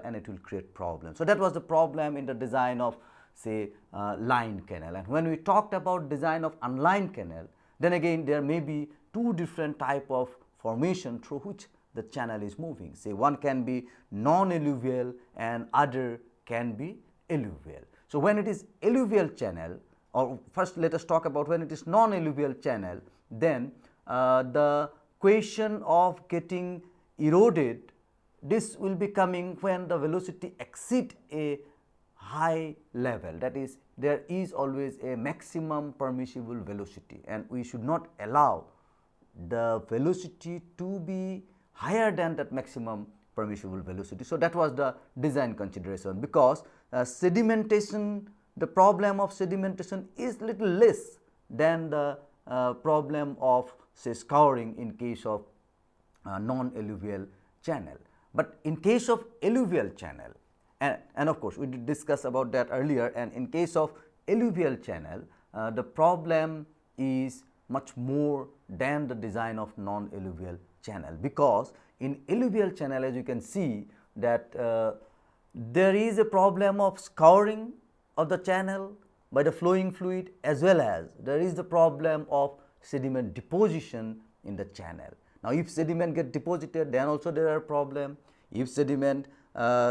and it will create problems. So, that was the problem in the design of say lined canal. And when we talked about design of unlined canal, then again there may be two different type of formation through which the channel is moving. Say one can be non-alluvial and other can be alluvial. So, when it is alluvial channel, or first let us talk about when it is non-alluvial channel, then the question of getting eroded, this will be coming when the velocity exceed a high level, that is there is always a maximum permissible velocity and we should not allow the velocity to be higher than that maximum permissible velocity. So, that was the design consideration, because sedimentation, the problem of sedimentation is little less than the problem of say scouring in case of non-alluvial channel. But in case of alluvial channel, and of course, we did discuss about that earlier, and in case of alluvial channel, the problem is much more than the design of non-alluvial channel, because in alluvial channel, as you can see that there is a problem of scouring of the channel by the flowing fluid, as well as there is the problem of sediment deposition in the channel. Now, if sediment get deposited, then also there are problem. If sediment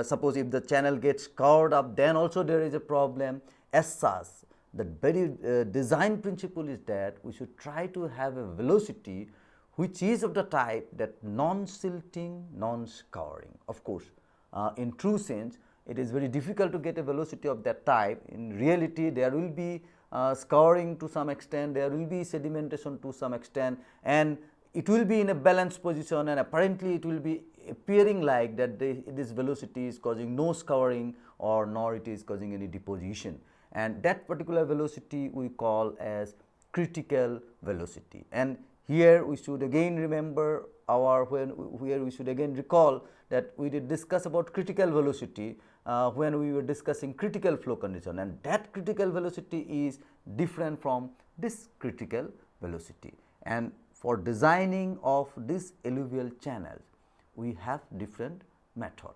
suppose if the channel gets scoured up, then also there is a problem. As such, the very design principle is that we should try to have a velocity which is of the type that non-silting, non-scouring. Of course, in true sense, it is very difficult to get a velocity of that type. In reality, there will be scouring to some extent, there will be sedimentation to some extent, and it will be in a balanced position, and apparently it will be appearing like that this velocity is causing no scouring or nor it is causing any deposition, and that particular velocity we call as critical velocity. And here we should again remember here we should again recall that we did discuss about critical velocity when we were discussing critical flow condition, and that critical velocity is different from this critical velocity. And for designing of this alluvial channels, we have different method.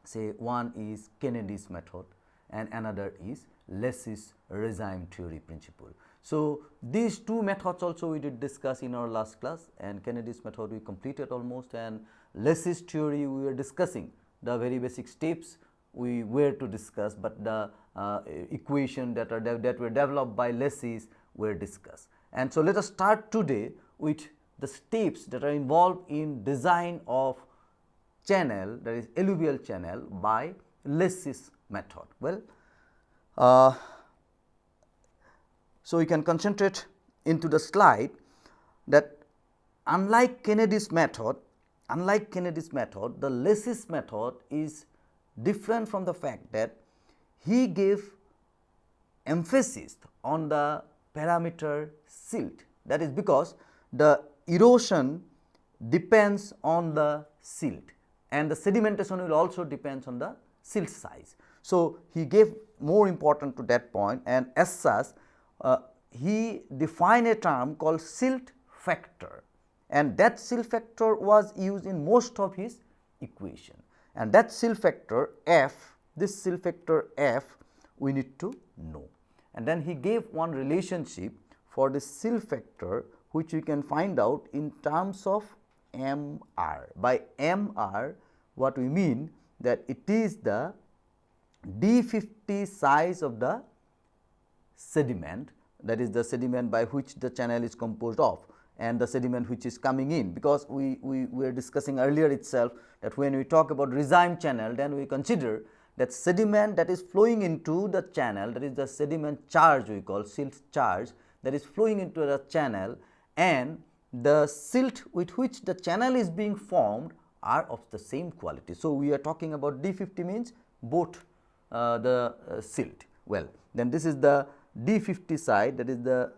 Say one is Kennedy's method and another is Lacey's Resign theory principle. So, these two methods also we did discuss in our last class, and Kennedy's method we completed almost, and Lacey's theory we were discussing the very basic steps we were to discuss, but the equation that were developed by Lacey's were discussed. And so, let us start today with the steps that are involved in design of channel, that is alluvial channel, by Lacey's method. Well, so we can concentrate into the slide that unlike Kennedy's method, the Lacey's method is different from the fact that he gave emphasis on the parameter silt. That is because the erosion depends on the silt and the sedimentation will also depends on the silt size. So, he gave more important to that point, and as such he defined a term called silt factor, and that silt factor was used in most of his equation, and that silt factor f, this silt factor f we need to know. And then he gave one relationship for the silt factor which we can find out in terms of MR. By MR, what we mean that it is the D50 size of the sediment, that is the sediment by which the channel is composed of, and the sediment which is coming in, because we were discussing earlier itself that when we talk about Resign channel, then we consider that sediment that is flowing into the channel, that is the sediment charge we call silt charge, that is flowing into the channel, and the silt with which the channel is being formed are of the same quality. So, we are talking about D50 means both the silt. Well, then this is the D50 side, that is the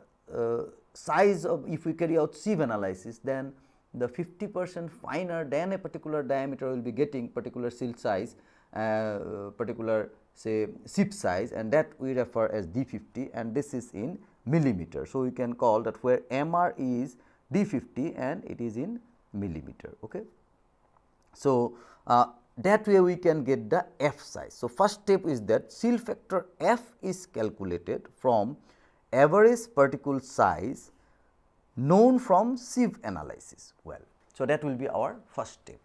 size of, if we carry out sieve analysis, then the 50% finer than a particular diameter will be getting particular silt size, particular say sieve size, and that we refer as D50, and this is in millimeter. So, we can call that where MR is D50 and it is in millimeter. Okay. So, that way we can get the F size. So, first step is that silt factor F is calculated from average particle size known from sieve analysis. Well, so that will be our first step,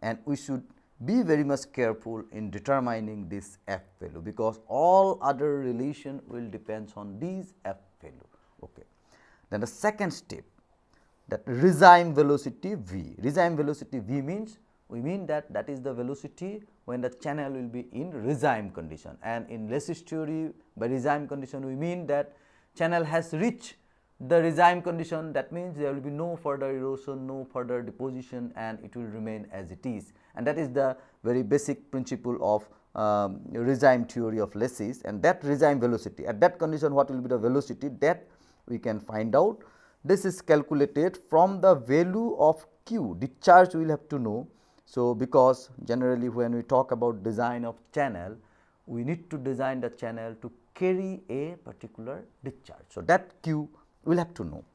and we should be very much careful in determining this F value, because all other relation will depends on these F value. Okay. Then the second step, that Resign velocity V. Resign velocity V means, we mean that is the velocity when the channel will be in resign condition, and in Lec's theory by resign condition we mean that channel has reached the resign condition. That means there will be no further erosion, no further deposition, and it will remain as it is, and that is the very basic principle of resign theory of Lec's. And that resign velocity, at that condition what will be the velocity, that we can find out. This is calculated from the value of Q. Discharge we will have to know. So, because generally when we talk about design of channel, we need to design the channel to carry a particular discharge. So, that Q we will have to know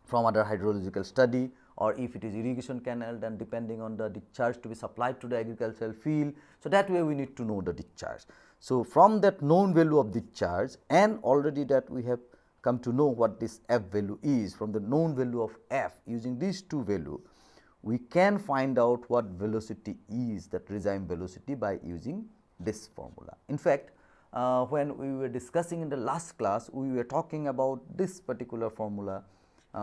from other hydrological study, or if it is irrigation canal, then depending on the discharge to be supplied to the agricultural field. So, that way we need to know the discharge. So, from that known value of discharge, and already that we have come to know what this F value is, from the known value of F, using these two value we can find out what velocity is, that resign velocity, by using this formula. In fact, when we were discussing in the last class, we were talking about this particular formula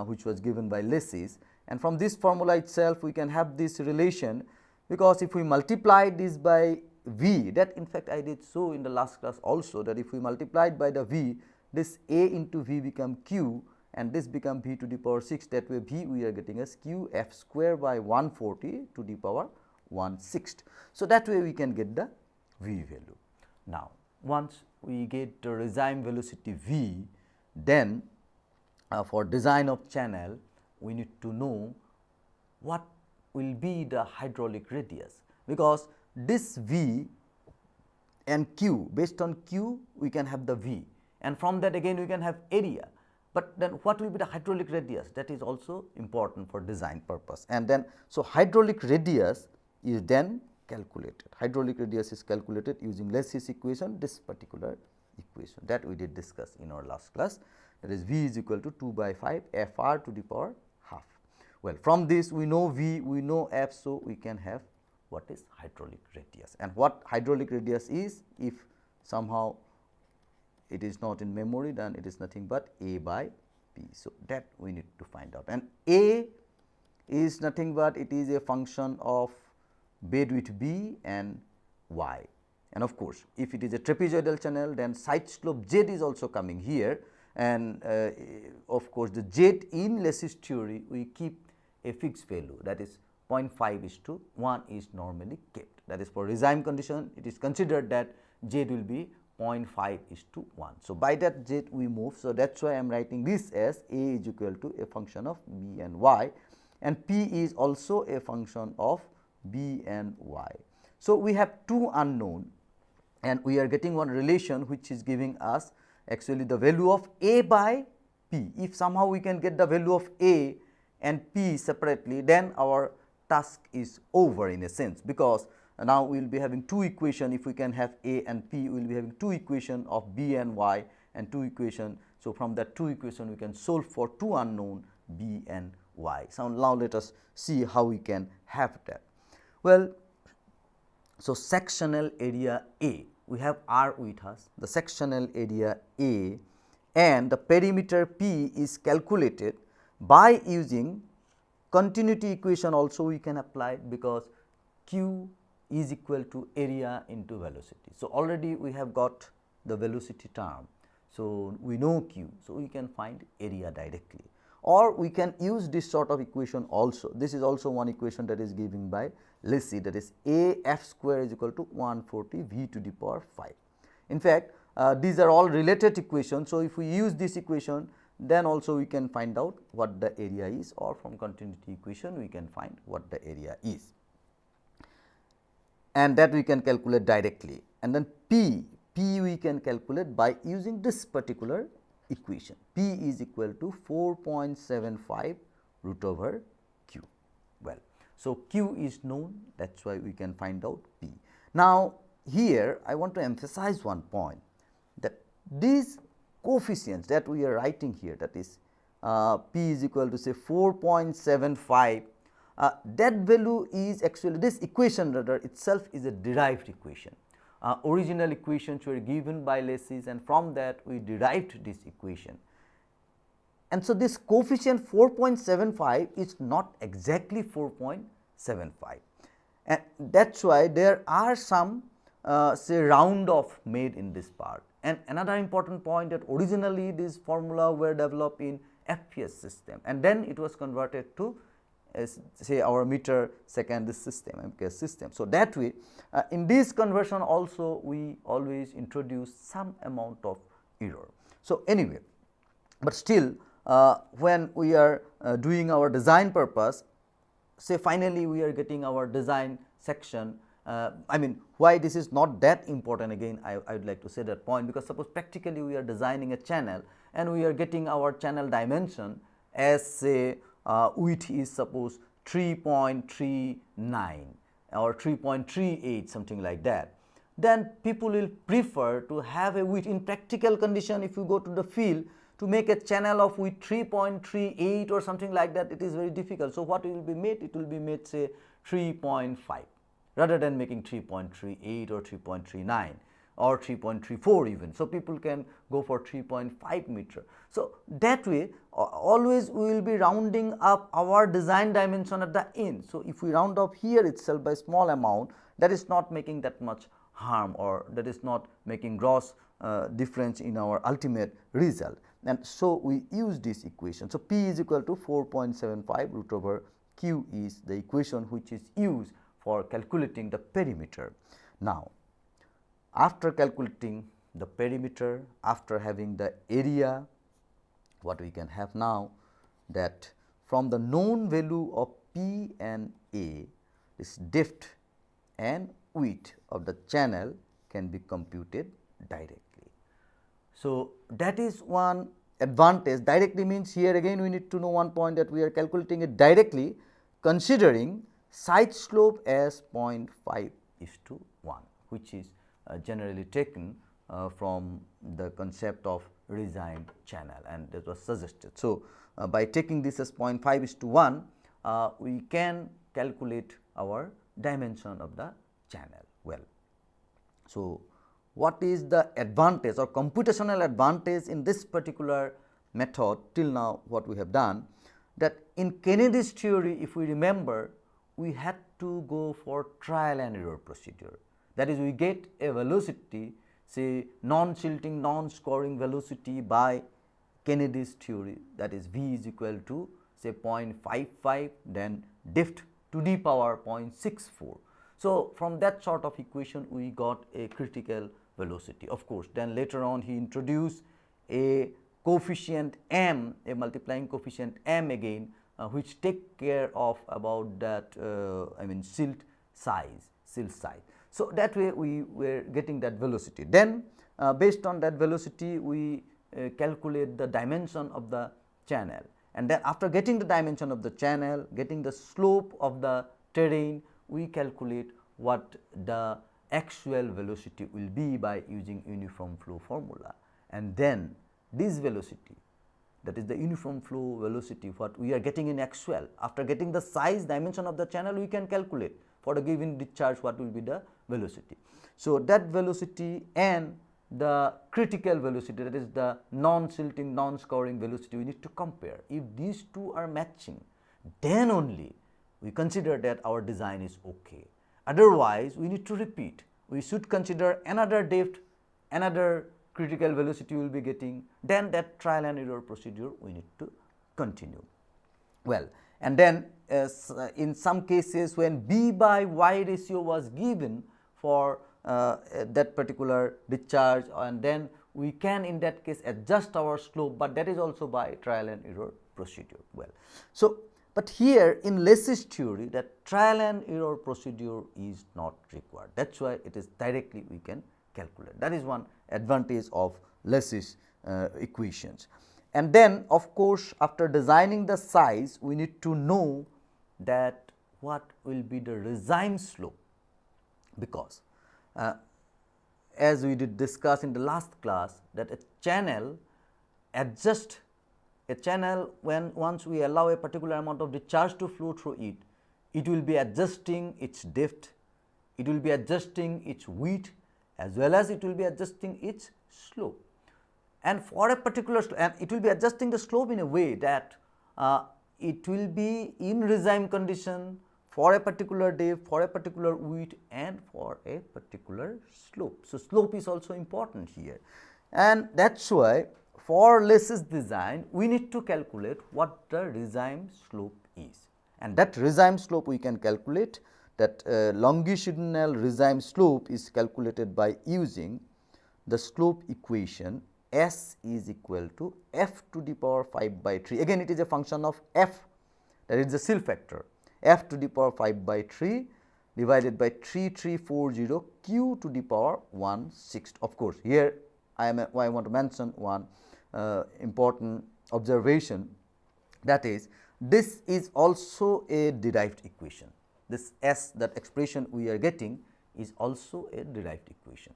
which was given by Lec's, and from this formula itself we can have this relation, because if we multiply this by V, that in fact I did so in the last class also, that if we multiply it by the V, this A into V become Q, and this become V to the power 6. That way V we are getting as Q F square by 140 to the power 1/6. So, that way we can get the V value. Now, once we get the resign velocity V, then for design of channel we need to know what will be the hydraulic radius, because this V and Q, based on Q we can have the V, and from that again we can have area. But then what will be the hydraulic radius, that is also important for design purpose. And then, so hydraulic radius is then calculated. Hydraulic radius is calculated using Lec's equation, this particular equation that we did discuss in our last class, that is V is equal to 2 by 5 F r to the power half. Well, from this we know V, we know F, so we can have what is hydraulic radius. And what hydraulic radius is, if somehow it is not in memory, then it is nothing but A by P. So, that we need to find out, and A is nothing but it is a function of bed width B and Y. And of course, if it is a trapezoidal channel, then side slope Z is also coming here, and of course, the Z in Lec's theory we keep a fixed value, that is 0.5:1 is normally kept. That is for resign condition, it is considered that Z will be 0.5:1. So, by that Z we move. So, that is why I am writing this as A is equal to a function of B and Y, and P is also a function of B and Y. So, we have two unknown, and we are getting one relation which is giving us actually the value of A by P. If somehow we can get the value of A and P separately, then our task is over in a sense, because now we will be having two equation. If we can have A and P, we will be having two equation of B and Y and two equation. So, from that two equation we can solve for two unknown B and Y. So, now let us see how we can have that. Well, so sectional area A, we have R with us, the sectional area A, and the perimeter P is calculated by using continuity equation. Also we can apply it, because Q is equal to area into velocity. So, already we have got the velocity term. So, we know Q. So, we can find area directly, or we can use this sort of equation also. This is also one equation that is given by Lec, that is A F square is equal to 140 V to the power 5. In fact, these are all related equations. So, if we use this equation, then also we can find out what the area is, or from continuity equation we can find what the area is, and that we can calculate directly. And then P we can calculate by using this particular equation. P is equal to 4.75 root over Q. Well, So, Q is known, that is why we can find out P. Now, here I want to emphasize one point, that these coefficients that we are writing here, that is P is equal to say 4.75, that value is actually, this equation rather itself is a derived equation. Original equations were given by Lesses, and from that we derived this equation. And so, this coefficient 4.75 is not exactly 4.75, and that is why there are some say round off made in this part. And another important point, that originally this formula were developed in FPS system, and then it was converted to say our meter second system, MKS system. So, that way in this conversion also we always introduce some amount of error. So, anyway, but still when we are doing our design purpose, say finally we are getting our design section. I mean, why this is not that important, again I would like to say that point, because suppose practically we are designing a channel and we are getting our channel dimension as say width is suppose 3.39 or 3.38, something like that, then people will prefer to have a width in practical condition. If you go to the field to make a channel of width 3.38 or something like that, it is very difficult. So, what will be made? It will be made say 3.5 rather than making 3.38 or 3.39 or 3.34 even. So, people can go for 3.5 meter. So, that way always we will be rounding up our design dimension at the end. So, if we round up here itself by small amount, that is not making that much harm, or that is not making gross difference in our ultimate result. And so, we use this equation. So, P is equal to 4.75 root over Q is the equation which is used for calculating the perimeter. Now, after calculating the perimeter, after having the area, what we can have now, that from the known value of P and A, this depth and width of the channel can be computed directly. So, that is one advantage. Directly means here again we need to know one point, that we are calculating it directly considering side slope as 0.5:1, which is generally taken from the concept of Resign channel, and that was suggested. So, by taking this as 0.5:1, we can calculate our dimension of the channel well. So, what is the advantage or computational advantage in this particular method till now what we have done, that in Kennedy's theory, if we remember, we had to go for trial and error procedure. That is, we get a velocity, say non-silting, non-scoring velocity by Kennedy's theory, that is V is equal to say 0.55, then depth to the power 0.64. So, from that sort of equation we got a critical velocity. Of course, then later on he introduced a coefficient m, a multiplying coefficient m again, which take care of about that I mean silt size. So, that way we were getting that velocity. Then based on that velocity we calculate the dimension of the channel, and then after getting the dimension of the channel, getting the slope of the terrain, we calculate what the actual velocity will be by using uniform flow formula. And then this velocity, that is the uniform flow velocity, what we are getting in actual, after getting the size dimension of the channel, we can calculate for a given discharge what will be the velocity. So, that velocity and the critical velocity, that is the non-silting, non-scoring velocity, we need to compare. If these two are matching, then only we consider that our design is okay. Otherwise, we need to repeat. We should consider another depth, another critical velocity we will be getting, then that trial and error procedure we need to continue. Well, and then in some cases when B by Y ratio was given for that particular discharge, and then we can in that case adjust our slope, but that is also by trial and error procedure. Well, so but here in Les's theory, that trial and error procedure is not required. That is why it is directly we can calculate. That is one advantage of Les's equations. And then of course, after designing the size, we need to know that what will be the resign slope, because as we did discuss in the last class that a channel adjust a channel when once we allow a particular amount of discharge to flow through it, it will be adjusting its depth, it will be adjusting its width, as well as it will be adjusting its slope. And for a particular and it will be adjusting the slope in a way that it will be in resign condition for a particular depth, for a particular width, and for a particular slope. So, slope is also important here, and that is why for lattice design we need to calculate what the resign slope is, and that resign slope we can calculate. That longitudinal resign slope is calculated by using the slope equation S is equal to f to the power 5 by 3. Again it is a function of f, that is the Silt factor, f to the power 5 by 3 divided by 3340 q to the power 1/6. Of course, here I want to mention one important observation, that is this is also a derived equation. This S, that expression we are getting, is also a derived equation,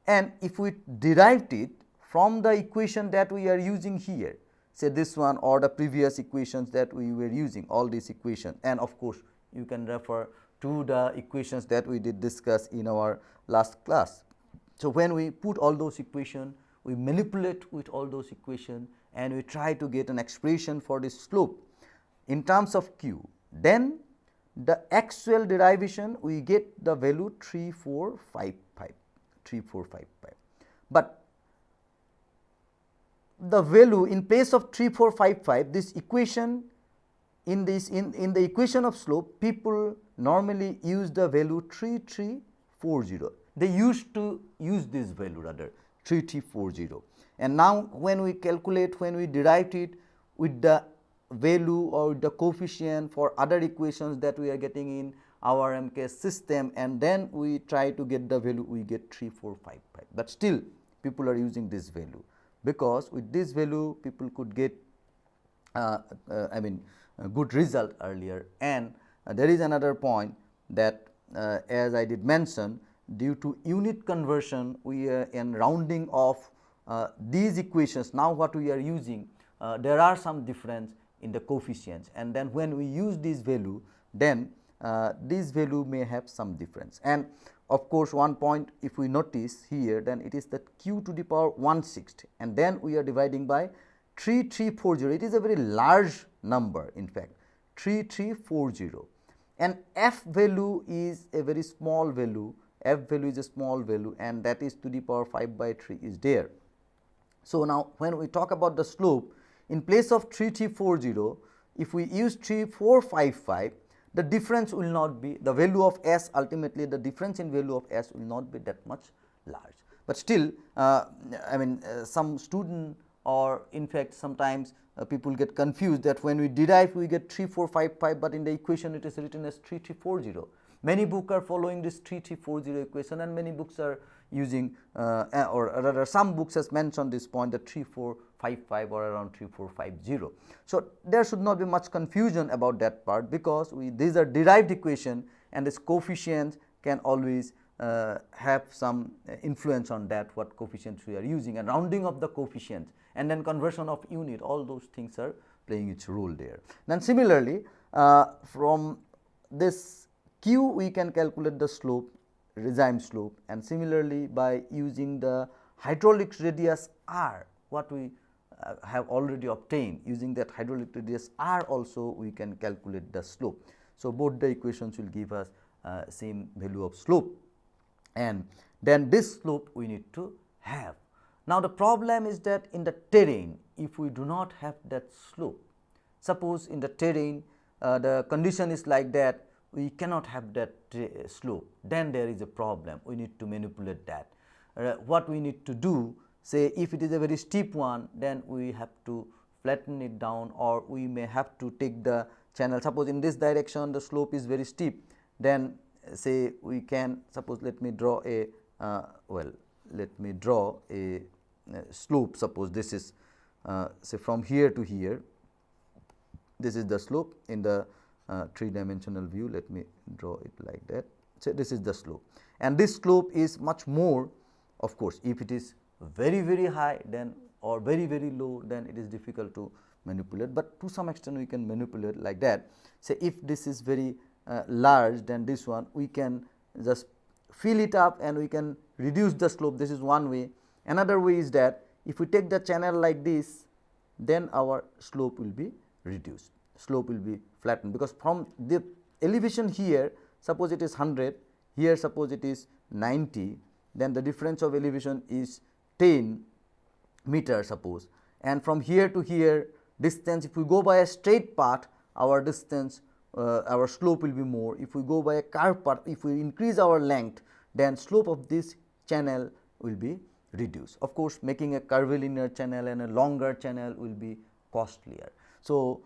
and if we derived it from the equation that we are using here, say this one or the previous equations that we were using, all these equations, and of course, you can refer to the equations that we did discuss in our last class. So, when we put all those equations, we manipulate with all those equations and we try to get an expression for this slope in terms of q, then the actual derivation we get the value 3455, but the value in place of 3455, this equation in the equation of slope, people normally use the value 3340. They used to use this value rather 3340, and now when we calculate, when we derived it with the value or the coefficient for other equations that we are getting in our MKS system, and then we try to get the value, we get 3455, but still people are using this value, because with this value people could get I mean a good result earlier. And there is another point that as I did mention, due to unit conversion we are in rounding of these equations, now what we are using, there are some difference in the coefficients, and then when we use this value, then this value may have some difference. And of course, one point if we notice here, then it is that q to the power 1/6, and then we are dividing by 3340. It is a very large number, in fact 3340, and f value is a very small value, f value is a small value, and that is to the power 5 by 3 is there. So, now when we talk about the slope, in place of 3340, if we use 3455, the difference will not be, the value of S, ultimately the difference in value of S will not be that much large. But still I mean some student, or in fact sometimes people get confused that when we derive we get 3455, but in the equation it is written as 3340. Many books are following this 3340 equation, and many books are using or rather some books has mentioned this point, that 3455 or around 3450. So, there should not be much confusion about that part, because these are derived equation, and this coefficients can always have some influence on that, what coefficients we are using, and rounding of the coefficients, and then conversion of unit, all those things are playing its role there. Then similarly from this q we can calculate the slope, resign slope, and similarly by using the hydraulic radius r, what we have already obtained, using that hydraulic radius r also we can calculate the slope. So, both the equations will give us same value of slope, and then this slope we need to have. Now, the problem is that in the terrain, if we do not have that slope, suppose in the terrain the condition is like that, we cannot have that slope, then there is a problem, we need to manipulate that. What we need to do, say if it is a very steep one, then we have to flatten it down, or we may have to take the channel, suppose in this direction the slope is very steep, then say we can, suppose let me draw a slope, suppose this is say from here to here, this is the slope in the three-dimensional view. Let me draw it like that. So, this is the slope, and this slope is much more. Of course, if it is very high, then or very low, then it is difficult to manipulate, but to some extent we can manipulate like that. Say if this is very large, then this one we can just fill it up and we can reduce the slope. This is one way. Another way is that if we take the channel like this, then our slope will be reduced, slope will be flattened, because from the elevation here, suppose it is 100, here suppose it is 90, then the difference of elevation is 10 meter suppose, and from here to here distance, if we go by a straight path, our distance our slope will be more. If we go by a curved path, if we increase our length, then slope of this channel will be reduced. Of course, making a curvilinear channel and a longer channel will be costlier. So,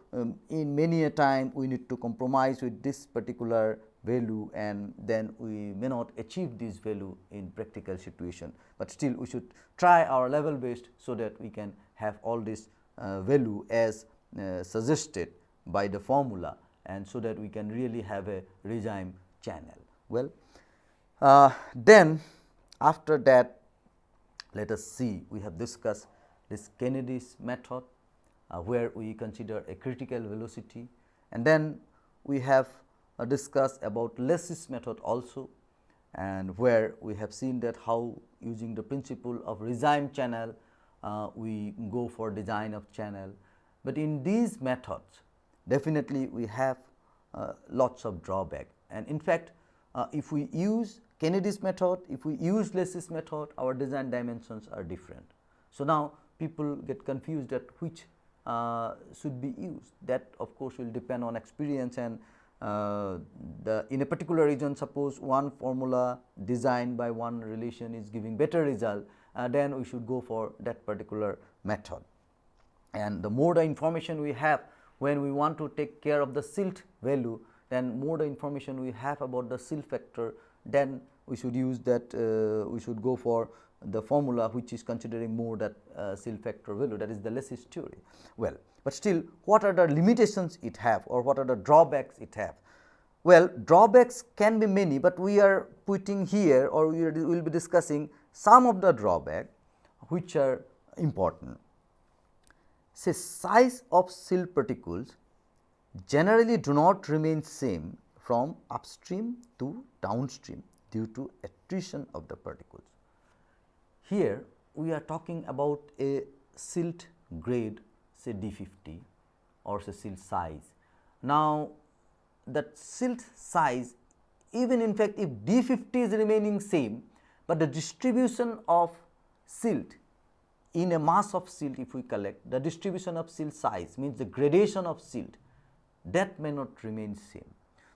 in many a time we need to compromise with this particular value, and then we may not achieve this value in practical situation, but still we should try our level best, so that we can have all this value as suggested by the formula, and so that we can really have a regime channel. Well, then after that, let us see, we have discussed this Kennedy's method, where we consider a critical velocity, and then we have discussed about Lecis method also, and where we have seen that how using the principle of regime channel we go for design of channel. But in these methods definitely we have lots of drawback, and in fact if we use Kennedy's method, if we use Lecis method, our design dimensions are different. So, now people get confused that which should be used. That of course will depend on experience, and in a particular region, suppose one formula designed by one relation is giving better result, then we should go for that particular method. And the more the information we have when we want to take care of the silt value, then more the information we have about the silt factor, then we should use that, we should go for the formula which is considering more that silt factor value, that is the Lecis theory. Well, but still what are the limitations it have, or what are the drawbacks it have? Well, drawbacks can be many, but we are putting here, or we will be discussing some of the drawbacks which are important. Say size of silt particles generally do not remain same from upstream to downstream due to attrition of the particles. Here we are talking about a silt grade, say D50, or say silt size. Now, that silt size, even in fact if D50 is remaining same, but the distribution of silt in a mass of silt, if we collect, the distribution of silt size means the gradation of silt, that may not remain same,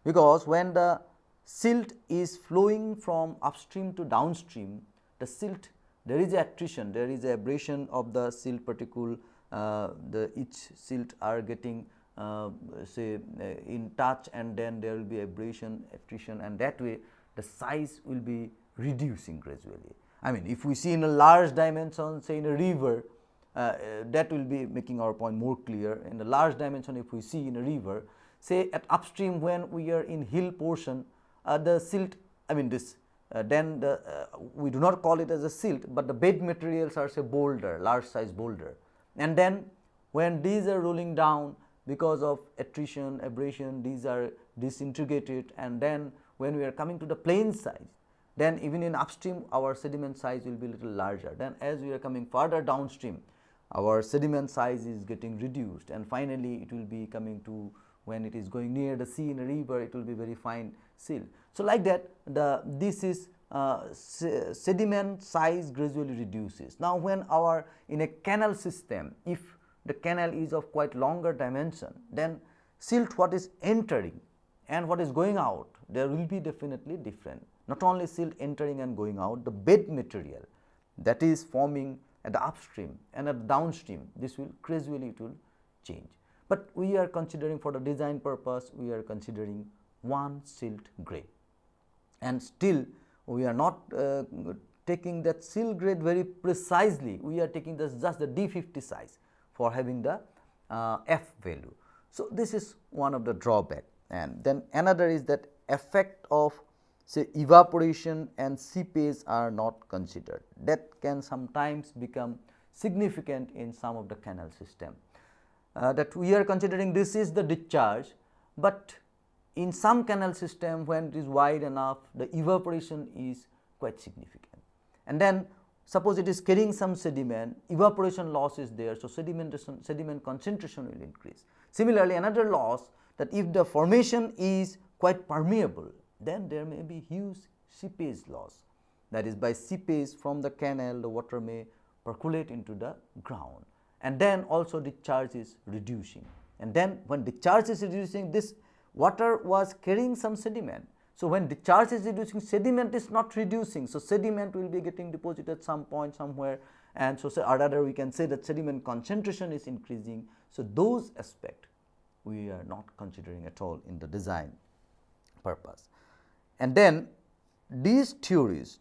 because when the silt is flowing from upstream to downstream, the silt, there is attrition, there is abrasion of the silt particle, each silt are getting say in touch, and then there will be abrasion, attrition, and that way the size will be reducing gradually. I mean, if we see in a large dimension, say in a river, that will be making our point more clear. In the large dimension, if we see in a river, say at upstream when we are in hill portion, the silt, I mean this, then the we do not call it as a silt, but the bed materials are say boulder, large size boulder, and then when these are rolling down because of attrition, abrasion, these are disintegrated, and then when we are coming to the plain size, then even in upstream our sediment size will be little larger. Then as we are coming further downstream, our sediment size is getting reduced, and finally it will be coming to, when it is going near the sea in a river, it will be very fine silt. So, like that this is sediment size gradually reduces. Now, when our in a canal system, if the canal is of quite longer dimension, then silt what is entering and what is going out, there will be definitely different. Not only silt entering and going out, the bed material that is forming at the upstream and at the downstream, this will gradually it will change. But we are considering for the design purpose, we are considering one silt grade, and still we are not taking that silt grade very precisely, we are taking this just the D50 size for having the F value. So, this is one of the drawback. And then another is that effect of say evaporation and seepage are not considered. That can sometimes become significant in some of the canal system. That we are considering this is the discharge, but in some canal system when it is wide enough, the evaporation is quite significant. And then suppose it is carrying some sediment, evaporation loss is there, so sediment concentration will increase. Similarly, another loss, that if the formation is quite permeable, then there may be huge seepage loss. That is, by seepage from the canal, the water may percolate into the ground, and then also discharge is reducing. And then when discharge is reducing, this water was carrying some sediment. So when discharge is reducing, sediment is not reducing. So sediment will be getting deposited at some point somewhere, and so or rather we can say that sediment concentration is increasing. So those aspects we are not considering at all in the design purpose. And then these theories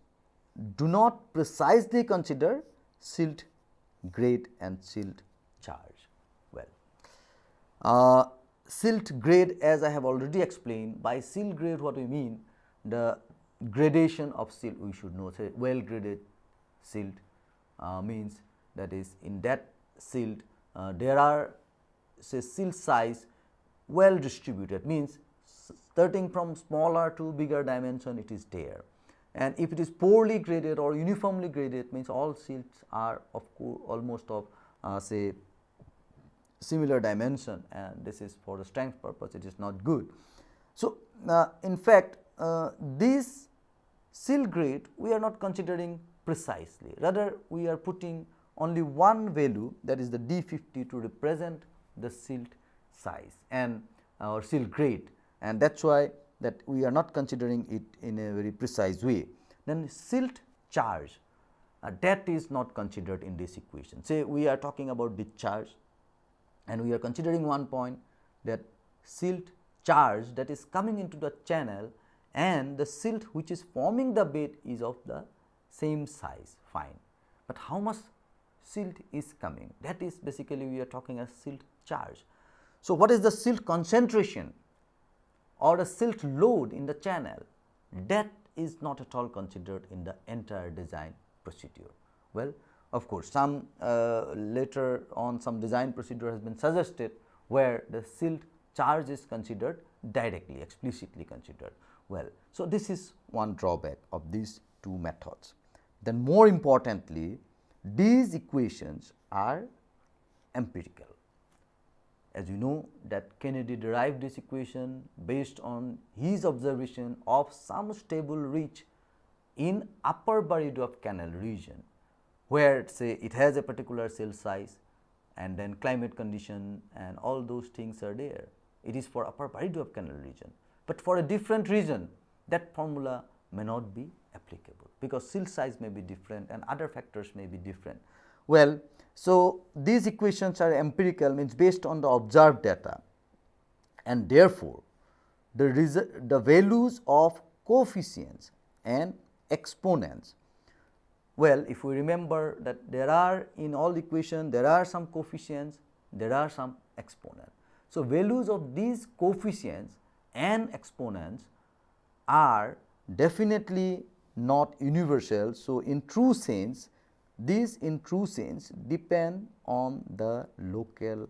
do not precisely consider silt grade and silt charge. Well, silt grade, as I have already explained, by silt grade what we mean, the gradation of silt we should know. Say well graded silt means that is in that silt there are say silt size well distributed, means starting from smaller to bigger dimension it is there. And if it is poorly graded or uniformly graded, means all silts are of course almost of say similar dimension, and this is for the strength purpose it is not good. So in fact this silt grade we are not considering precisely, rather we are putting only one value, that is the D50, to represent the silt size and or silt grade, and that is why that we are not considering it in a very precise way. Then silt charge, that is not considered in this equation. Say we are talking about discharge and we are considering one point, that silt charge that is coming into the channel and the silt which is forming the bed is of the same size, fine, but how much silt is coming, that is basically we are talking as silt charge. So what is the silt concentration or the silt load in the channel, that is not at all considered in the entire design procedure. Well, of course, some later on some design procedure has been suggested where the silt charge is considered directly, explicitly considered. Well, so this is one drawback of these two methods. Then more importantly, these equations are empirical. As you know that Kennedy derived this equation based on his observation of some stable ridge in upper buried of canal region, where say it has a particular silt size and then climate condition and all those things are there. It is for upper buried of canal region, but for a different region that formula may not be applicable because silt size may be different and other factors may be different. Well, so these equations are empirical, means based on the observed data, and therefore the values of coefficients and exponents. Well, if we remember that there are in all equation there are some coefficients, there are some exponents. So values of these coefficients and exponents are definitely not universal. So in true sense, these in true sense depend on the local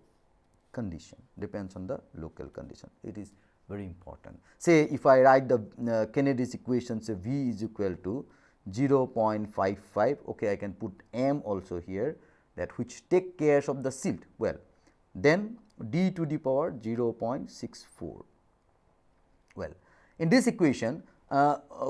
condition, depends on the local condition. It is very important. Say if I write the Kennedy's equation, say V is equal to 0.55, okay, I can put m also here, that which take care of the silt. Well, then d to the power 0.64. Well, in this equation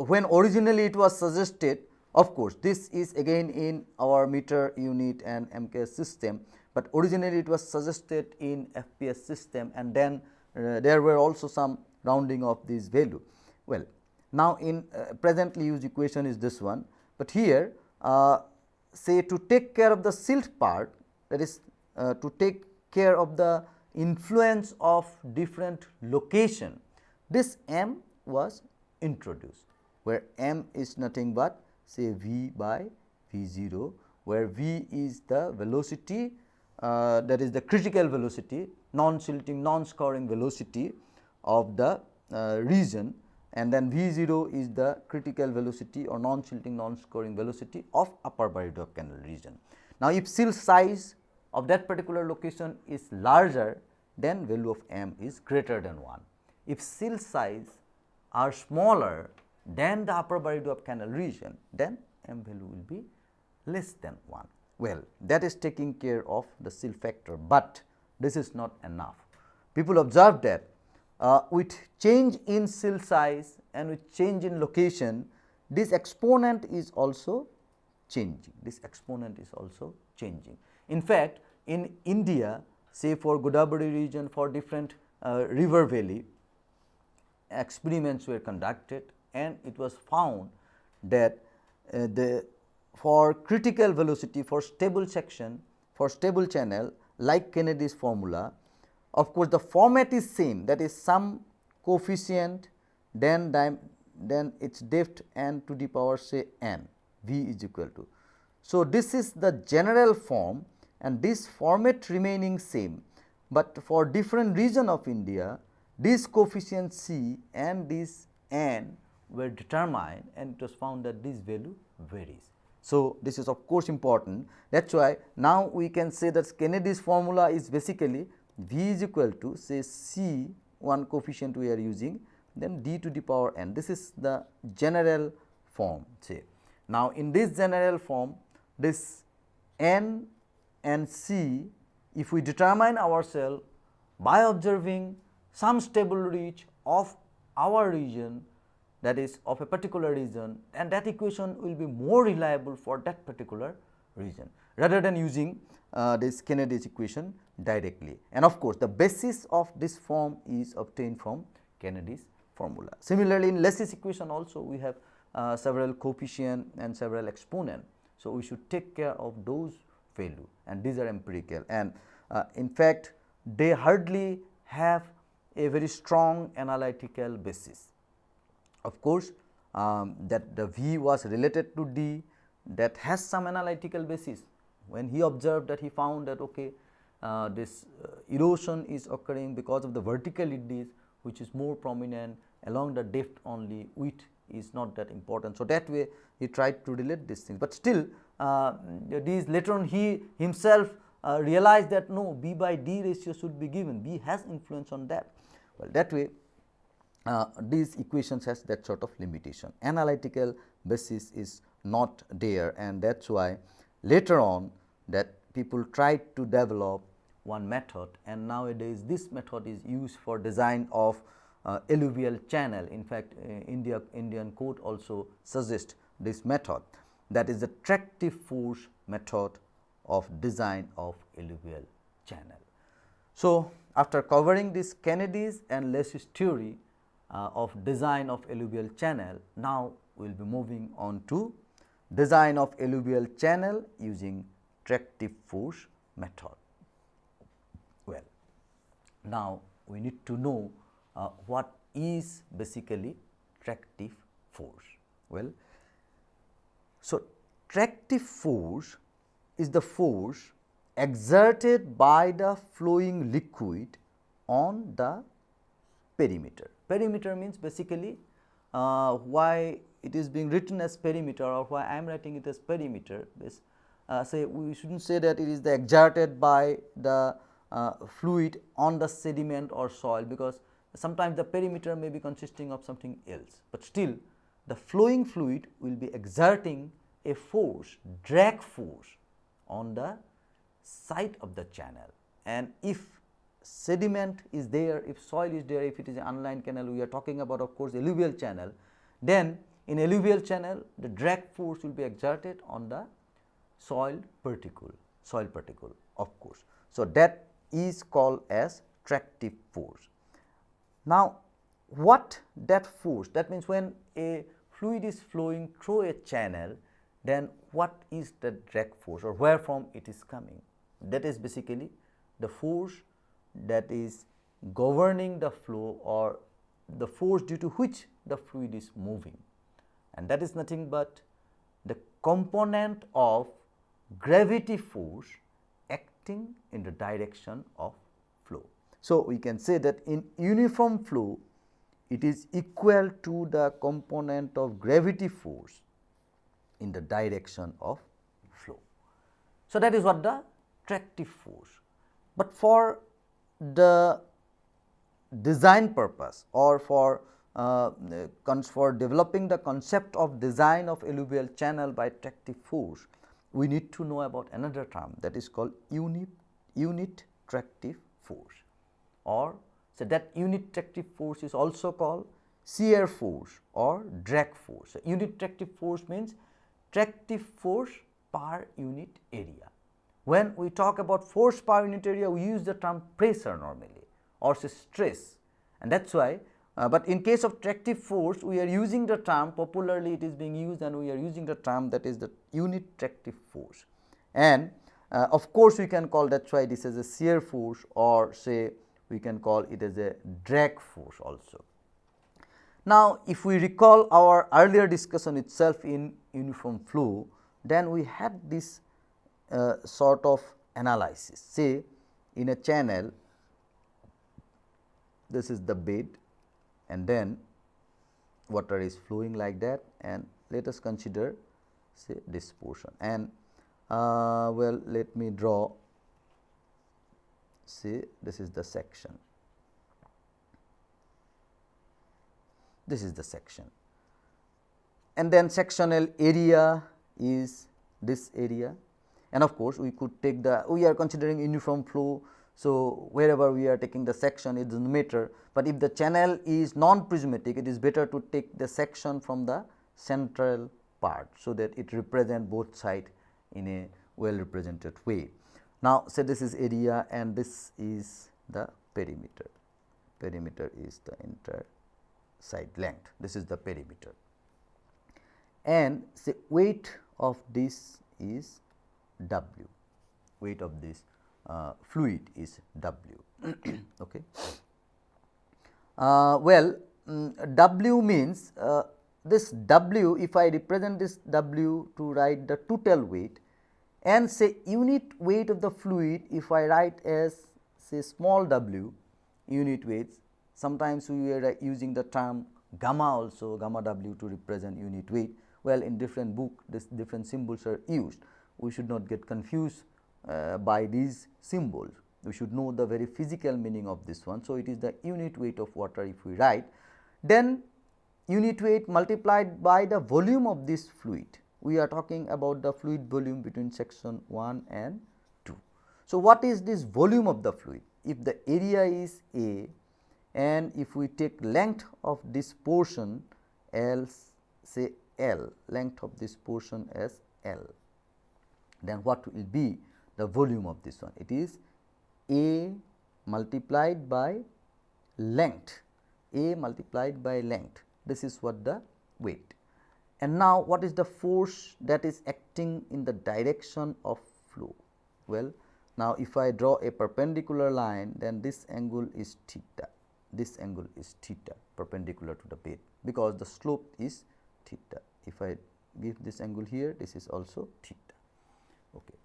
when originally it was suggested, of course, this is again in our meter unit and MKS system, but originally it was suggested in FPS system, and then there were also some rounding of this value. Well, now in presently used equation is this one, but here say to take care of the silt part, that is to take care of the influence of different location, this m was introduced, where m is nothing but say v by v0, where v is the velocity that is the critical velocity, non-silting, non-scouring velocity of the region, and then V0 is the critical velocity or non-silting, non-scoring velocity of upper body drop canal region. Now, if silt size of that particular location is larger, then value of m is greater than 1. If silt size are smaller than the upper body drop canal region, then m value will be less than 1. Well, that is taking care of the silt factor, but this is not enough. People observed that with change in silt size and with change in location, this exponent is also changing. This exponent is also changing. In fact, in India, say for Godavari region, for different river valley, experiments were conducted, and it was found that for critical velocity, for stable section, for stable channel, like Kennedy's formula, of course, the format is same, that is some coefficient, then its depth n to the power say n, V is equal to. So, this is the general form, and this format remaining same, but for different region of India, this coefficient C and this n were determined, and it was found that this value varies. So, this is of course important. That is why now we can say that Kennedy's formula is basically V is equal to say C, one coefficient we are using, then d to the power n. This is the general form say. Now, in this general form, this n and C, if we determine ourselves by observing some stable reach of our region, that is of a particular region, and that equation will be more reliable for that particular region, rather than using this Kennedy's equation directly. And of course, the basis of this form is obtained from Kennedy's formula. Similarly, in Lesch's equation also we have several coefficient and several exponent. So, we should take care of those value, and these are empirical, and in fact, they hardly have a very strong analytical basis. Of course, that the V was related to D, that has some analytical basis. When he observed that, he found that okay, this erosion is occurring because of the vertical eddies, which is more prominent along the depth only, width is not that important. So, that way he tried to relate these things, but still these later on he himself realized that no, B by D ratio should be given, B has influence on that. Well, that way these equations has that sort of limitation, analytical basis is not there, and that is why later on that people tried to develop one method, and nowadays this method is used for design of alluvial channel. In fact, Indian code also suggests this method, that is the tractive force method of design of alluvial channel. So, after covering this Kennedy's and Lesch's theory of design of alluvial channel, now we will be moving on to design of alluvial channel using tractive force method. Well, now we need to know what is basically tractive force. Well, so tractive force is the force exerted by the flowing liquid on the perimeter. Perimeter means basically why it is being written as perimeter, or why I am writing it as perimeter. Say we should not say that it is the exerted by the fluid on the sediment or soil, because sometimes the perimeter may be consisting of something else, but still the flowing fluid will be exerting a force, drag force on the side of the channel. And if sediment is there, if soil is there, if it is an unlined canal, we are talking about of course alluvial channel, then in alluvial channel the drag force will be exerted on the soil particle of course. So, that is called as tractive force. Now, what that force, that means when a fluid is flowing through a channel, then what is the drag force, or where from it is coming? That is basically the force that is governing the flow, or the force due to which the fluid is moving, and that is nothing but the component of gravity force acting in the direction of flow. So, we can say that in uniform flow it is equal to the component of gravity force in the direction of flow. So, that is what the tractive force, but for the design purpose or for developing the concept of design of alluvial channel by tractive force, we need to know about another term, that is called unit tractive force, or so that unit tractive force is also called shear force or drag force. So, unit tractive force means tractive force per unit area. When we talk about force per unit area, we use the term pressure normally or say stress, and that is why but in case of tractive force we are using the term, popularly it is being used, and we are using the term that is the unit tractive force. And of course, we can call, that is why this is a shear force, or say we can call it as a drag force also. Now, if we recall our earlier discussion itself in uniform flow, then we had this sort of analysis. Say in a channel, this is the bed, and then water is flowing like that, and let us consider say this portion, and well, let me draw, say this is the section, this is the section, and then sectional area is this area, and of course, we could take the, we are considering uniform flow. So, wherever we are taking the section, it does not matter, but if the channel is non-prismatic, it is better to take the section from the central part, so that it represent both sides in a well represented way. Now, say this is area and this is the perimeter, perimeter is the entire side length, this is the perimeter, and say weight of this is W, weight of this fluid is W. Okay. Well, W means this W, if I represent this W to write the total weight, and say unit weight of the fluid, if I write as say small w, unit weights, sometimes we are using the term gamma also, gamma W to represent unit weight. Well, in different book this different symbols are used, we should not get confused by these symbols, we should know the very physical meaning of this one. So, it is the unit weight of water if we write, then unit weight multiplied by the volume of this fluid. We are talking about the fluid volume between section 1 and 2. So, what is this volume of the fluid? If the area is A and if we take length of this portion L, say L, length of this portion as L, then what will be the volume of this one? It is A multiplied by length, A multiplied by length, this is what the weight. And now, what is the force that is acting in the direction of flow? Well, now if I draw a perpendicular line, then this angle is theta, this angle is theta perpendicular to the bed, because the slope is theta. If I give this angle here, this is also theta. Okay.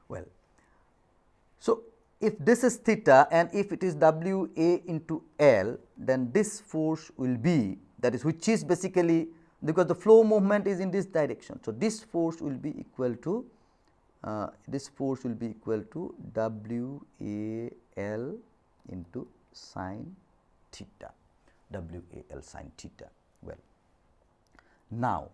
Well, so if this is theta and if it is W A into L, then this force will be, that is, which is basically, because the flow movement is in this direction. So, this force will be equal to W A L into sin theta, W A L sin theta. Well, now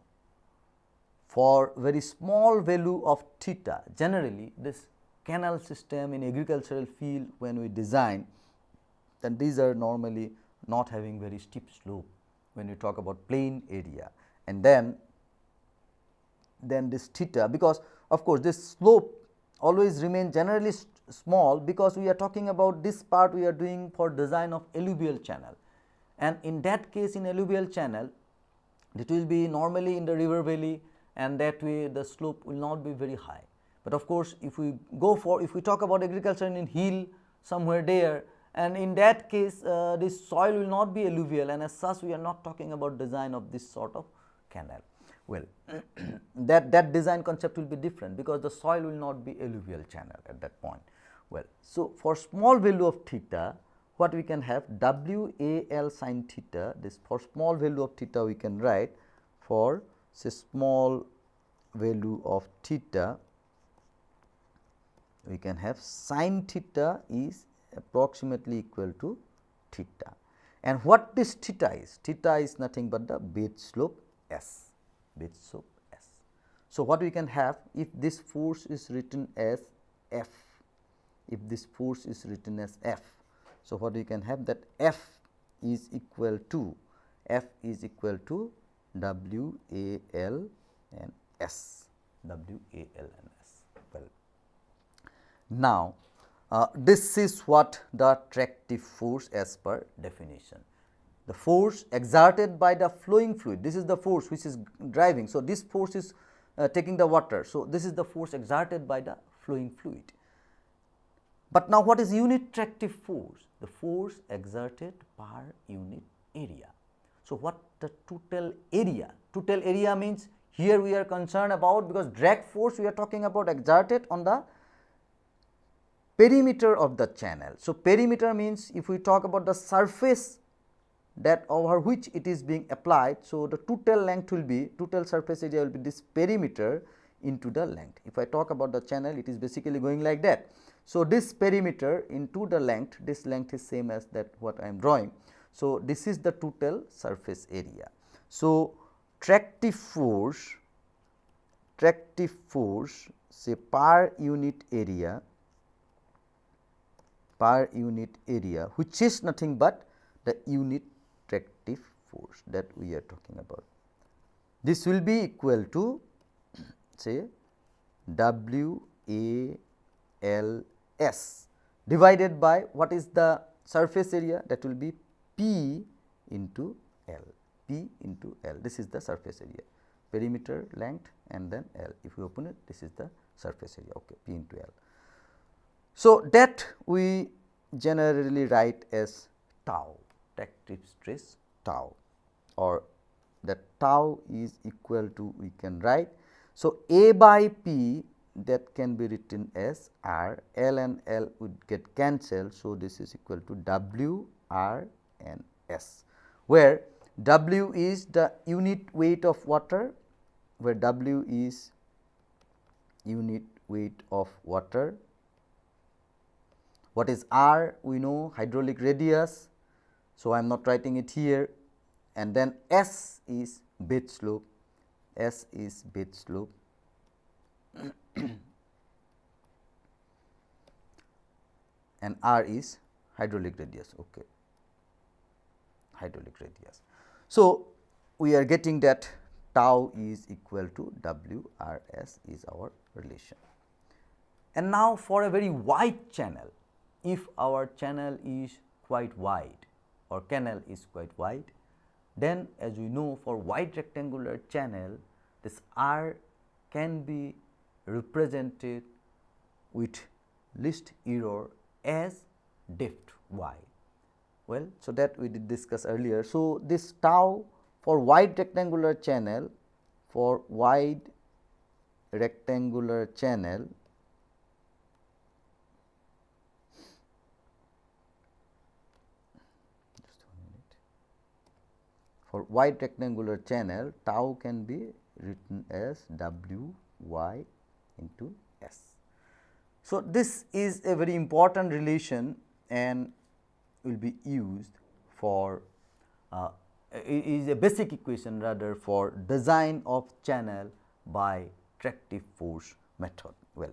for very small value of theta, generally this canal system in agricultural field when we design, then these are normally not having very steep slope when you talk about plain area, and then this theta, because of course this slope always remain generally small, because we are talking about this part we are doing for design of alluvial channel, and in that case in alluvial channel it will be normally in the river valley, and that way the slope will not be very high. But of course, if we go for, if we talk about agriculture in hill somewhere there, and in that case this soil will not be alluvial, and as such we are not talking about design of this sort of canal. Well, that design concept will be different, because the soil will not be alluvial channel at that point. Well, so for small value of theta, what we can have WAL sin theta, this for small value of theta we can write, for say small value of theta we can have sin theta is approximately equal to theta. And what this theta is? Theta is nothing but the bed slope S, bed slope S. So, what we can have, if this force is written as F, if this force is written as F, so what we can have, that F is equal to W A L and S, W A L and S. Well, now, this is what the tractive force as per definition. The force exerted by the flowing fluid, this is the force which is driving. So, this force is taking the water. So, this is the force exerted by the flowing fluid. But now, what is unit tractive force? The force exerted per unit area. So, what the total area? Total area means here we are concerned about, because drag force we are talking about exerted on the perimeter of the channel. So, perimeter means if we talk about the surface that over which it is being applied. So, the total length will be, total surface area will be this perimeter into the length. If I talk about the channel, it is basically going like that. So, this perimeter into the length, this length is same as that what I am drawing. So, this is the total surface area. So, tractive force say per unit area, which is nothing but the unit tractive force that we are talking about. This will be equal to say W A L S divided by what is the surface area, that will be P into L, P into L. This is the surface area, perimeter, length and then L. If you open it, this is the surface area, okay, P into L. So, that we generally write as tau, tractive stress tau, or that tau is equal to, we can write. So, A by P, that can be written as R, L and L would get cancelled. So, this is equal to W, R and S, where W is the unit weight of water, where W is unit weight of water. What is R? We know hydraulic radius. So, I am not writing it here, and then S is bed slope, S is bed slope. And R is hydraulic radius, okay, hydraulic radius. So, we are getting that tau is equal to W R S is our relation. And now, for a very wide channel, if our channel is quite wide or canal is quite wide, then as we know, for wide rectangular channel, this R can be represented with least error as depth y. Well, so that we did discuss earlier. So, this tau for wide rectangular channel, for wide rectangular channel, for wide rectangular channel, tau can be written as W y into S. So, this is a very important relation and will be used for is a basic equation rather for design of channel by tractive force method. Well,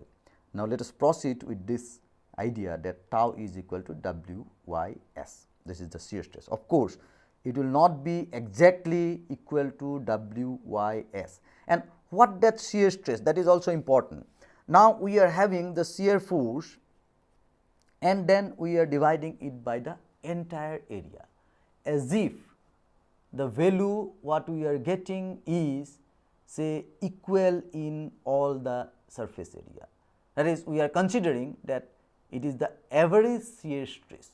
now let us proceed with this idea that tau is equal to W y S. This is the shear stress. Of course, it will not be exactly equal to W y S, and what that shear stress, that is also important. Now, we are having the shear force and then we are dividing it by the entire area, as if the value what we are getting is say equal in all the surface area. That is, we are considering that it is the average shear stress.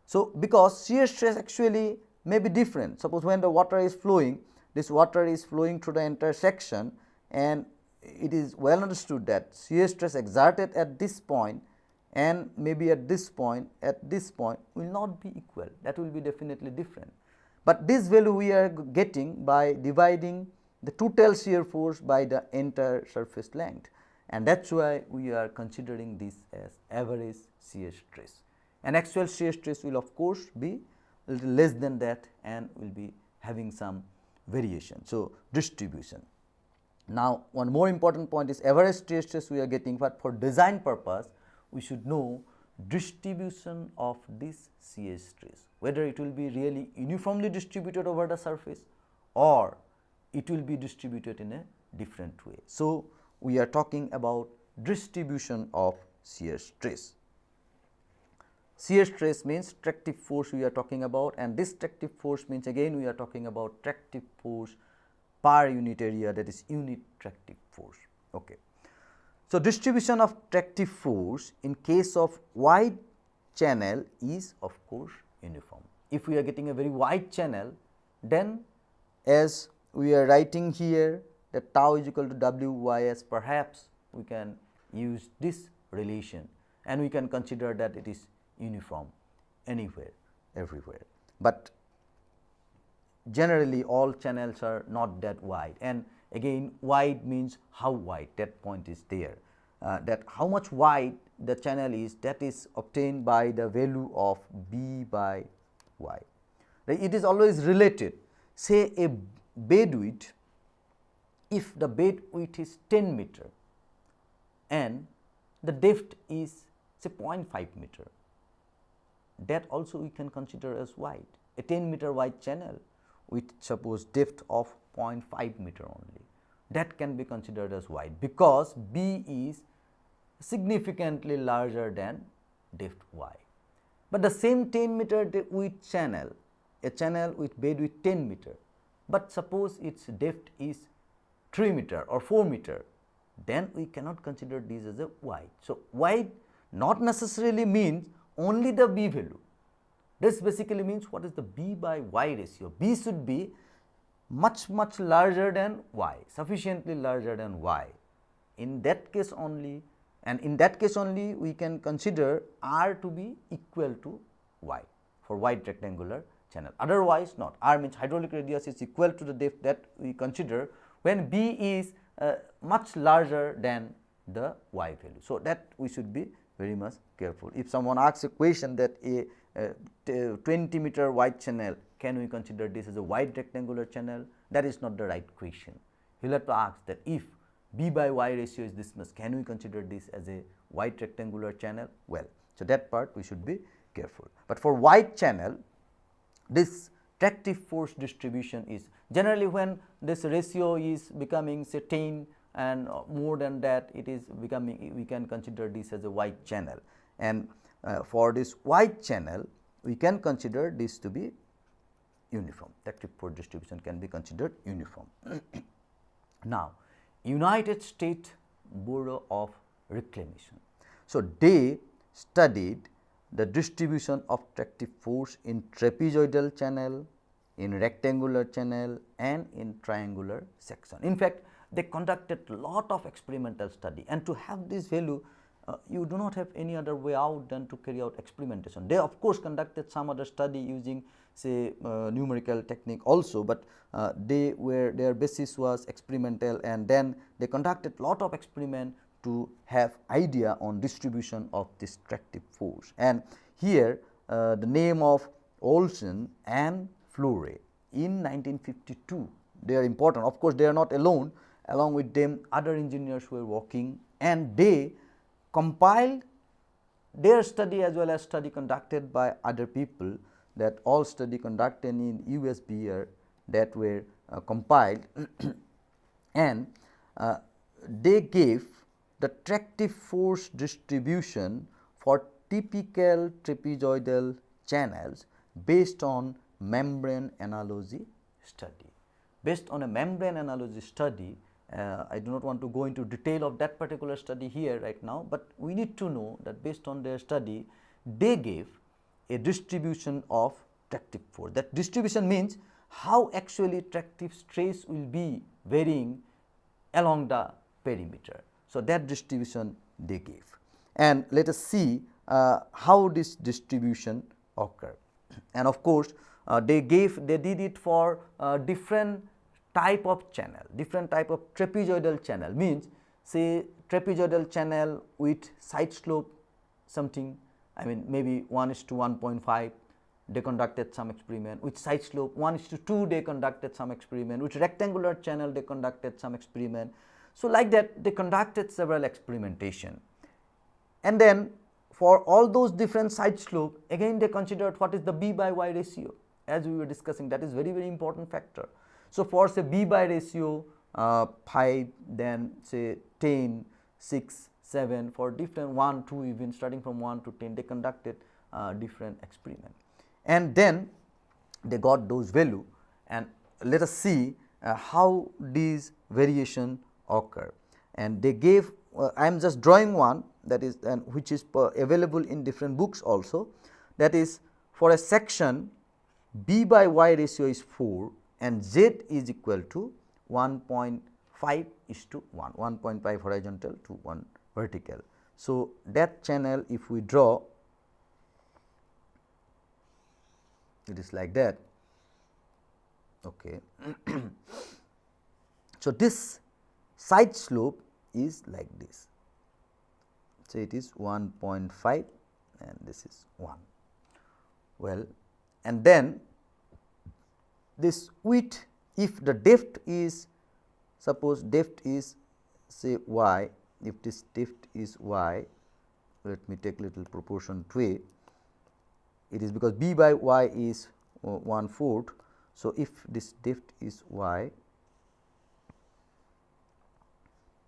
So, because shear stress actually may be different, suppose when the water is flowing, this water is flowing through the intersection, and it is well understood that shear stress exerted at this point and maybe at this point will not be equal, that will be definitely different. But this value we are getting by dividing the total shear force by the entire surface length, and that is why we are considering this as average shear stress, and actual shear stress will of course be a little less than that and will be having some variation. So, distribution. Now, one more important point is average shear stress we are getting, but for design purpose we should know distribution of this shear stress, whether it will be really uniformly distributed over the surface or it will be distributed in a different way. So, we are talking about distribution of shear stress. Shear stress means tractive force we are talking about, and this tractive force means again we are talking about tractive force per unit area, that is unit tractive force. Okay. So, distribution of tractive force in case of wide channel is of course uniform. If we are getting a very wide channel, then as we are writing here that tau is equal to Ws, perhaps we can use this relation and we can consider that it is uniform anywhere, everywhere. But generally all channels are not that wide, and again wide means how wide, that point is there, that how much wide the channel is, that is obtained by the value of B by Y. It is always related. Say a bed width, if the bed width is 10 meter and the depth is say 0.5 meter, that also we can consider as wide. A 10 meter wide channel with suppose depth of 0.5 meter only, that can be considered as wide, because B is significantly larger than depth Y. But the same 10 meter width channel, a channel with bed width 10 meter, but suppose its depth is 3 meter or 4 meter, then we cannot consider this as a wide. So, wide not necessarily means only the B value. This basically means what is the B by Y ratio. B should be much larger than Y, sufficiently larger than Y. In that case only, and in that case only we can consider R to be equal to Y for wide rectangular channel, otherwise not. R means hydraulic radius is equal to the depth that we consider when B is much larger than the Y value. So, that we should be very much careful. If someone asks a question that a 20 meter wide channel, can we consider this as a wide rectangular channel, that is not the right question. You will have to ask that if B by Y ratio is this much, can we consider this as a wide rectangular channel? Well, so that part we should be careful. But for wide channel, this tractive force distribution is generally when this ratio is becoming say 10 and more than that, it is becoming, we can consider this as a wide channel, and for this wide channel we can consider this to be uniform. Tractive force distribution can be considered uniform. Now, United States Bureau of Reclamation. So, they studied the distribution of tractive force in trapezoidal channel, in rectangular channel and in triangular section. In fact, they conducted lot of experimental study, and to have this value you do not have any other way out than to carry out experimentation. They of course conducted some other study using say numerical technique also, but their basis was experimental, and then they conducted lot of experiment to have idea on distribution of this tractive force. And here the name of Olsen and Fleury in 1952, they are important. Of course, they are not alone, along with them other engineers were working, and they compiled their study as well as study conducted by other people, that all study conducted in USBR that were compiled and they gave the tractive force distribution for typical trapezoidal channels based on membrane analogy study. Based on a membrane analogy study, I do not want to go into detail of that particular study here right now, but we need to know that based on their study they gave a distribution of tractive force. That distribution means how actually tractive stress will be varying along the perimeter. So, that distribution they gave, and let us see how this distribution occur. And of course, they did it for different type of channel, different type of trapezoidal channel, means say trapezoidal channel with side slope something, I mean maybe 1:1.5, they conducted some experiment. With side slope 1:2, they conducted some experiment. With rectangular channel, they conducted some experiment. So, like that they conducted several experimentation, and then for all those different side slope, again they considered what is the B by Y ratio, as we were discussing, that is very important factor. So, for say B by ratio 5, then say 10, 6, 7, for different 1, 2, even starting from 1 to 10, they conducted different experiment, and then they got those value, and let us see how these variation occur. And they gave, I am just drawing one, that is, and which is available in different books also, that is for a section B by Y ratio is 4 and Z is equal to 1.5:1, 1.5 horizontal to 1 vertical. So, that channel if we draw, it is like that. Okay. So, this side slope is like this. So, it is 1.5 and this is 1. Well, and then this width, if the depth is, suppose depth is say y, if this depth is y, let me take little proportion to a, it is because B by Y is 1/4. So, if this depth is y,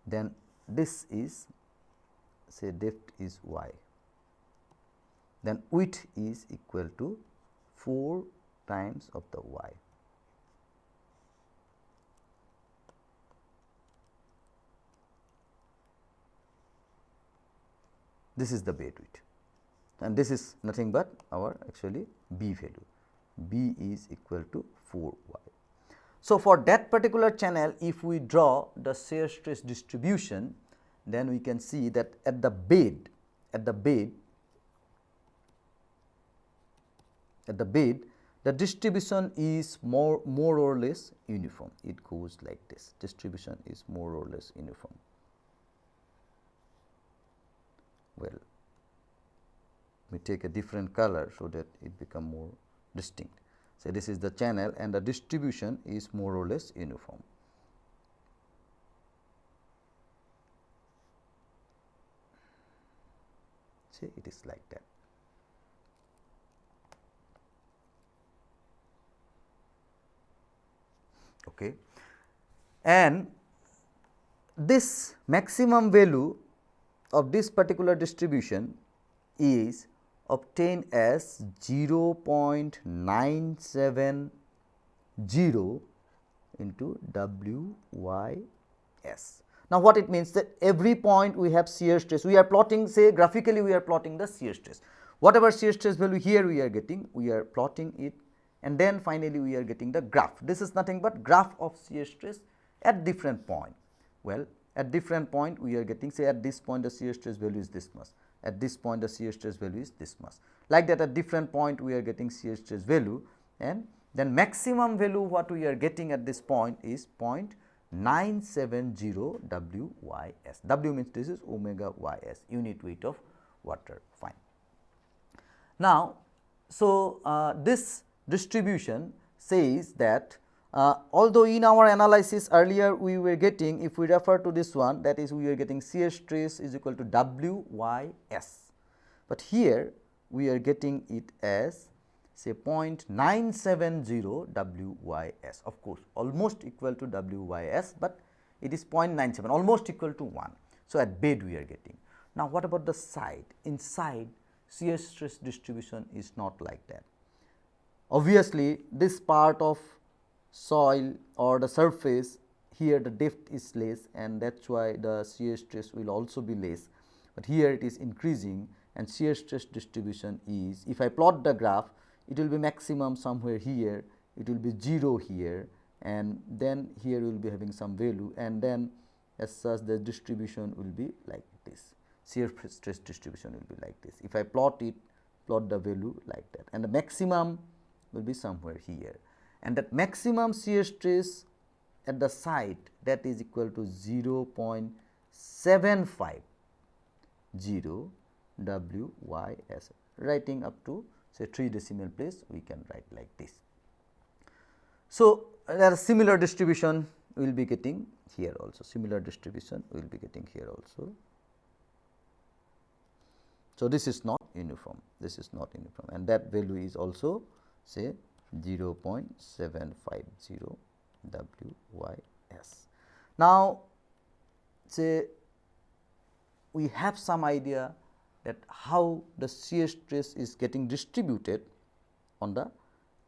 then this is say depth is y, then width is equal to 4 times of the y. This is the bed width, and this is nothing but our actually B value. B is equal to 4 y. So, for that particular channel, if we draw the shear stress distribution, then we can see that at the bed, the distribution is more or less uniform. It goes like this, distribution is more or less uniform. Well, we take a different color so that it become more distinct. So, this is the channel and the distribution is more or less uniform. See, it is like that. Okay. And this maximum value of this particular distribution is obtained as 0.970 into WYS. Now, what it means that every point we have shear stress, we are plotting, say graphically we are plotting the shear stress, whatever shear stress value here we are getting, we are plotting it, and then finally we are getting the graph. This is nothing but graph of shear stress at different point. Well, at different point we are getting, say at this point the shear stress value is this much, at this point the shear stress value is this much, like that at different point we are getting shear stress value, and then maximum value what we are getting at this point is 0.970 WYS. W means this is omega YS, unit weight of water, fine. Now, so this distribution says that although in our analysis earlier we were getting, if we refer to this one, that is we are getting shear stress is equal to WYS, but here we are getting it as say 0.970 WYS, of course almost equal to WYS, but it is 0.97, almost equal to 1. So, at bed we are getting. Now, what about the side? Inside shear stress distribution is not like that. Obviously, this part of soil or the surface, here the depth is less, and that is why the shear stress will also be less, but here it is increasing, and shear stress distribution is, if I plot the graph, it will be maximum somewhere here, it will be 0 here, and then here we will be having some value, and then as such the distribution will be like this. Shear stress distribution will be like this. If I plot it, plot the value like that, and the maximum will be somewhere here, and that maximum shear stress at the site, that is equal to 0.750 WYS, writing up to say 3 decimal place, we can write like this. So, there are similar distribution we will be getting here also, similar distribution we will be getting here also. So, this is not uniform, this is not uniform, and that value is also say 0.750 WYS. Now, say we have some idea that how the shear stress is getting distributed on the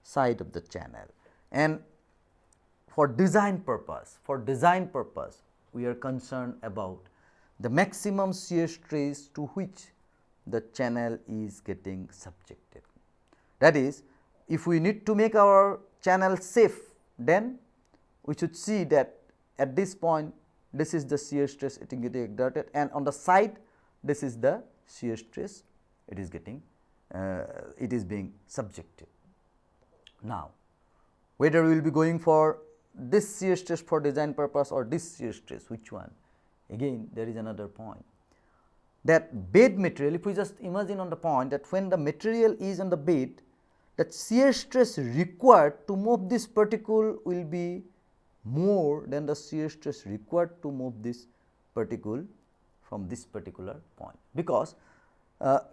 side of the channel, and for design purpose, we are concerned about the maximum shear stress to which the channel is getting subjected. That is, if we need to make our channel safe, then we should see that at this point this is the shear stress it is getting exerted, and on the side this is the shear stress it is getting it is being subjected. Now, whether we will be going for this shear stress for design purpose or this shear stress, which one? Again there is another point, that bed material, if we just imagine on the point that when the material is on the bed, that shear stress required to move this particle will be more than the shear stress required to move this particle from this particular point, because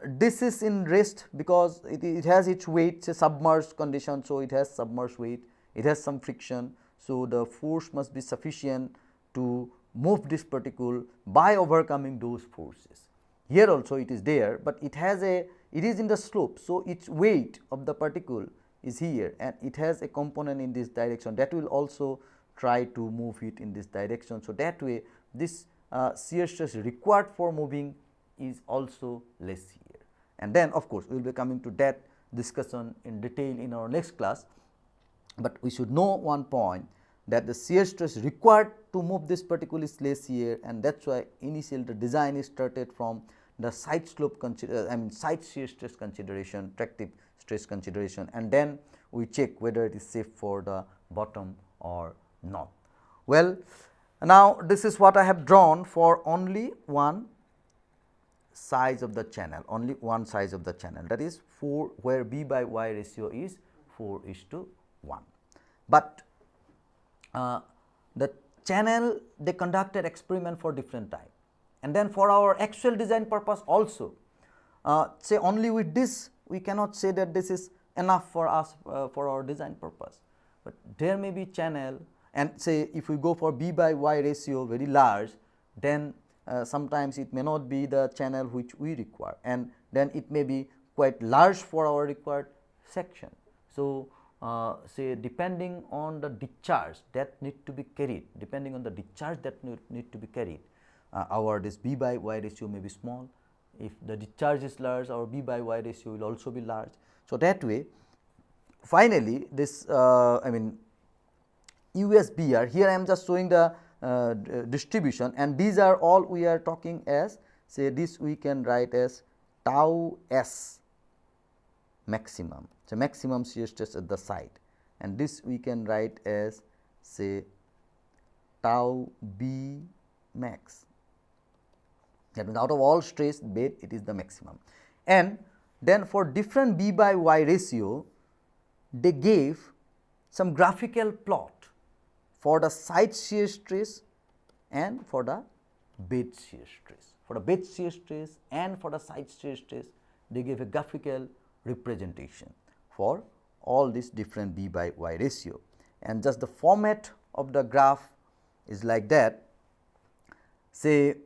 this is in rest, because it has its weight, say submerged condition. So, it has submerged weight, it has some friction. So, the force must be sufficient to move this particle by overcoming those forces. Here also it is there, but it has a, it is in the slope. So, its weight of the particle is here, and it has a component in this direction that will also try to move it in this direction. So, that way this shear stress required for moving is also less here, and then of course, we will be coming to that discussion in detail in our next class, but we should know one point, that the shear stress required to move this particle is less here, and that is why initially the design is started from the side slope side shear stress consideration, tractive stress consideration, and then we check whether it is safe for the bottom or not. Well, now this is what I have drawn for only one size of the channel, only one size of the channel, that is 4, where B by Y ratio is 4:1. But the channel, they conducted experiment for different time, and then for our actual design purpose also, say only with this we cannot say that this is enough for us for our design purpose, but there may be channel, and say if we go for B by Y ratio very large, then sometimes it may not be the channel which we require, and then it may be quite large for our required section. So, say depending on the discharge that need to be carried, depending on the discharge that need to be carried, our this B by Y ratio may be small. If the discharge is large, our B by Y ratio will also be large. So, that way finally, this USBR, here I am just showing the distribution, and these are all we are talking as, say this we can write as tau S maximum, so maximum shear stress at the site, and this we can write as say tau B max, that means out of all stress bed it is the maximum. And then for different B by Y ratio, they gave some graphical plot for the side shear stress and for the bed shear stress. For the bed shear stress and for the side shear stress, they gave a graphical representation for all these different B by Y ratio, and just the format of the graph is like that. Say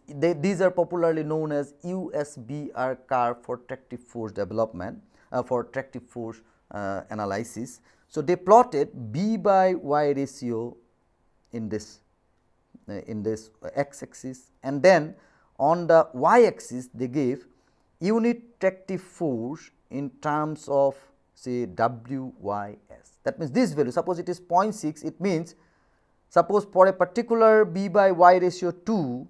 these are popularly known as USBR curve for tractive force development, for tractive force analysis. So, they plotted B by Y ratio in this x axis, and then on the y axis they gave unit tractive force in terms of say WYS. that means this value, suppose it is 0.6, it means suppose for a particular b by y ratio 2,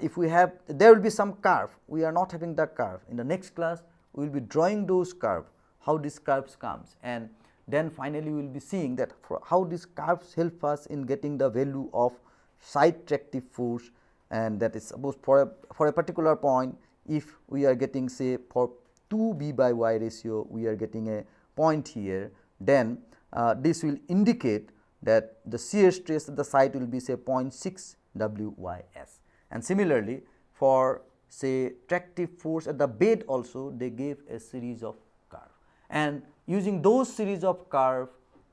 if we have, there will be some curve, we are not having the curve. In the next class we will be drawing those curve, how these curves comes, and then finally we will be seeing that for how these curves help us in getting the value of side tractive force, and that is suppose for a particular point, if we are getting say for 2 b by y ratio we are getting a point here, then this will indicate that the shear stress at the site will be say 0.6 WYS. And similarly for say tractive force at the bed also they gave a series of curve, and using those series of curve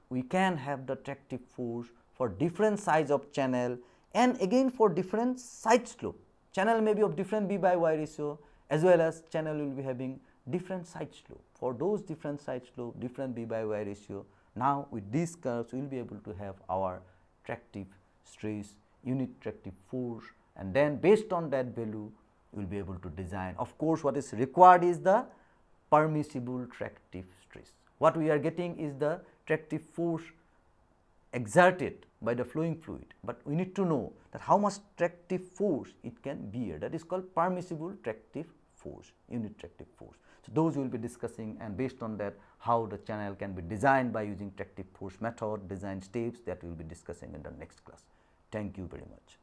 we can have the tractive force for different size of channel, and again for different side slope. Channel may be of different b by y ratio, as well as channel will be having different side slope. For those different side slope, different b by y ratio, now with these curves we will be able to have our tractive stress, unit tractive force, and then based on that value you will be able to design. Of course, what is required is the permissible tractive stress. What we are getting is the tractive force exerted by the flowing fluid, but we need to know that how much tractive force it can bear, that is called permissible tractive force, unit tractive force. So, those we will be discussing, and based on that how the channel can be designed by using tractive force method, design steps, that we will be discussing in the next class. Thank you very much.